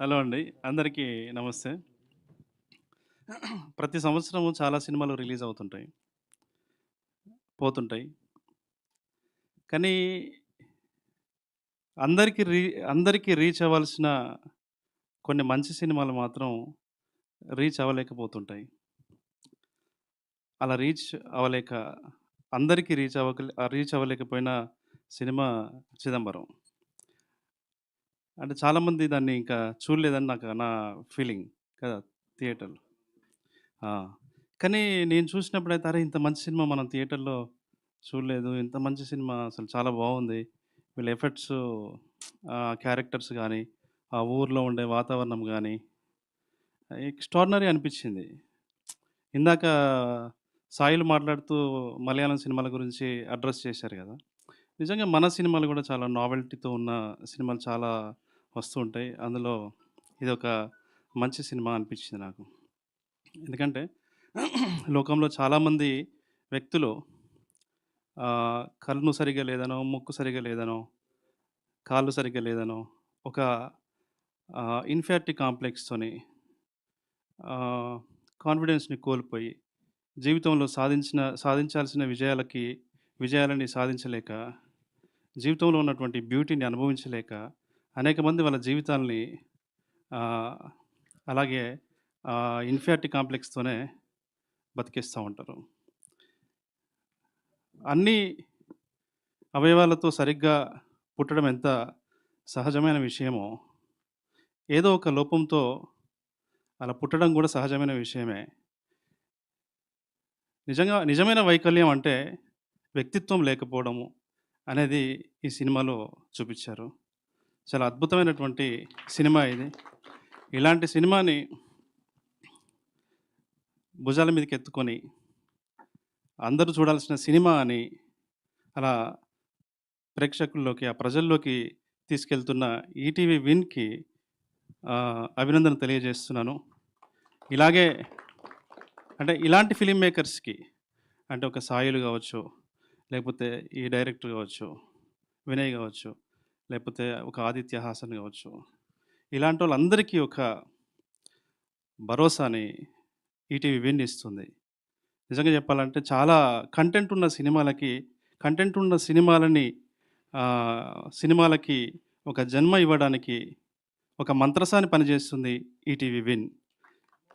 Hello అండి. అందరికీ నమస్తే. ప్రతి సంవత్సరము చాలా సినిమాలు రిలీజ్ అవుతుంటాయి. పోతుంటాయి. కానీ అందరికి రీ అందరికి రీచ్ అవ్వాల్సిన కొన్ని మంచి సినిమాలు మాత్రం రీచ్ అవ్వలేకపోతుంటాయి. అలా అవ్వలేక అందరికి రీచ్ అవ్వలేకపోయిన సినిమా 'చిదంబరం'. అంటే చాలామంది దాన్ని ఇంకా చూడలేదని నా ఫీలింగ్ కదా! థియేటర్‌లో. ఆ! కానీ నేను చూసినప్పుడైతే అరే! ఇంత మంచి సినిమా మనం థియేటర్‌లో చూడలేదు. ఇంత మంచి సినిమా అసలు చాలా బావుంది. వీళ్ళ ఎఫర్ట్సు క్యారెక్టర్స్ గానీ, ఆ ఊర్లో ఉండే వాతావరణం గానీ, ఎక్స్ట్రార్డినరీ అనిపిచ్చింది. ఇందాక సాయిలు మాట్లాడుతూ మలయాళం సినిమాల గురించి అడ్రెస్ చేశారు గదా! నిజంగా మన సినిమాలు గూడా చాలా నావెల్టీతో ఉన్న సినిమాలు చాలా వస్తూ ఉంటాయి. అందులో ఇదొక మంచి సినిమా అనిపిచ్చింది నాకు. ఎందుకంటే లోకంలో చాలామంది వ్యక్తులు కన్ను సరిగ్గా లేదనో, ముక్కు సరిగ్గా లేదనో, కాళ్ళు సరిగ్గా లేదనో, ఒక ఇన్ఫియారిటీ కాంప్లెక్స్‌తోని ఆహ్, కాన్ఫిడెన్స్‌ని కోల్పోయి, జీవితంలో సాధించాల్సిన విజయాలని సాధించలేక, జీవితంలో ఉన్నటువంటి బ్యూటీని అనుభవించలేక, అనేక మంది వాళ్ళ జీవితాల్ని ఆహ్, అలాగే ఇన్ఫియారిటీ కాంప్లెక్స్‌తోనే బతికేస్తా ఉంటారు. అన్నీ అవయవాలతో సరిగ్గా పుట్టడం ఎంత సహజమైన విషయమో, ఏదో ఒక లోపంతో అలా పుట్టడం గూడా సహజమైన విషయమే. నిజమైన వైకల్యం అంటే వ్యక్తిత్వం లేకపోవడము అనేది ఈ సినిమాలో చూపిచ్చారు. చాలా అద్భుతమైనటువంటి సినిమా ఇది. ఇలాంటి సినిమాని భుజాల మీదకెత్తుకొని అందరూ చూడాల్సిన సినిమా అని అలా ప్రేక్షకుల్లోకి, ఆ ప్రజల్లోకి తీసుకెళ్తున్న ఈటీవీ విన్‌కి అభినందనలు తెలియజేస్తున్నాను. ఇలాగే అంటే ఇలాంటి ఫిల్మ్ మేకర్స్‌కి అంటే ఒక సాయిలు గావచ్చు, లేకపోతే ఈ డైరెక్టర్ గావచ్చు, వినయ్ గావచ్చు, లేకపోతే ఒక ఆదిత్య హాసన్ గావచ్చు. ఇలాంటోళ్ళందరికీ ఒక భరోసాని ఈటీవీ విన్ ఇస్తుంది. నిజంగా చెప్పాలంటే చాలా కంటెంట్ ఉన్న సినిమాలకి, కంటెంట్ ఉన్న సినిమాలకి ఒక జన్మ ఇవ్వడానికి ఒక మంత్రసాని పనిచేస్తుంది ఈటీవీ విన్.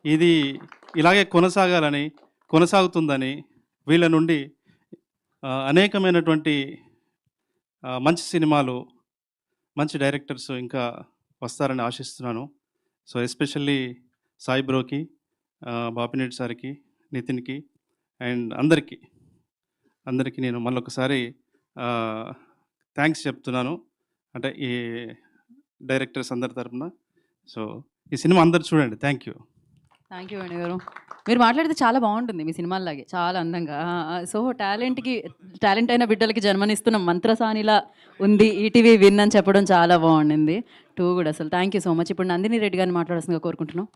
ఇది ఇలాగే కొనసాగుతుందని వీళ్ళ నుండి అనేకమైనటువంటి మంచి సినిమాలు, మంచి డైరెక్టర్స్ ఇంకా వస్తారని ఆశిస్తున్నాను. సో, ఎస్పెషల్లీ సాయి బ్రోకి, బాపినేని సార్‌కి, నితిన్‌కి అండ్ అందరికి నేను మళ్ళొకసారి ఆహ్, థాంక్స్ చెప్తున్నాను. అంటే ఈ డైరెక్టర్స్ అందరి తరపున. సో, ఈ సినిమా అందరూ చూడండి. Thank you. Thank you Venu గారు. మీరు మాట్లాడితే చాలా బావుంటుంది మీ సినిమాల్లాగే. చాలా అందంగా. ఆ! ఆ! సో, టాలెంట్ అయిన బిడ్డలకి జన్మనిస్తున్న మంత్రసానిలా ఉంది ఈటీవీ విన్ అని చెప్పడం చాలా బావుండింది. 2 గూడా అసలు. Thank you so much. ఇప్పుడు నందిని రెడ్డి గారిని మాట్లాడాల్సిందిగా కోరుకుంటున్నాం.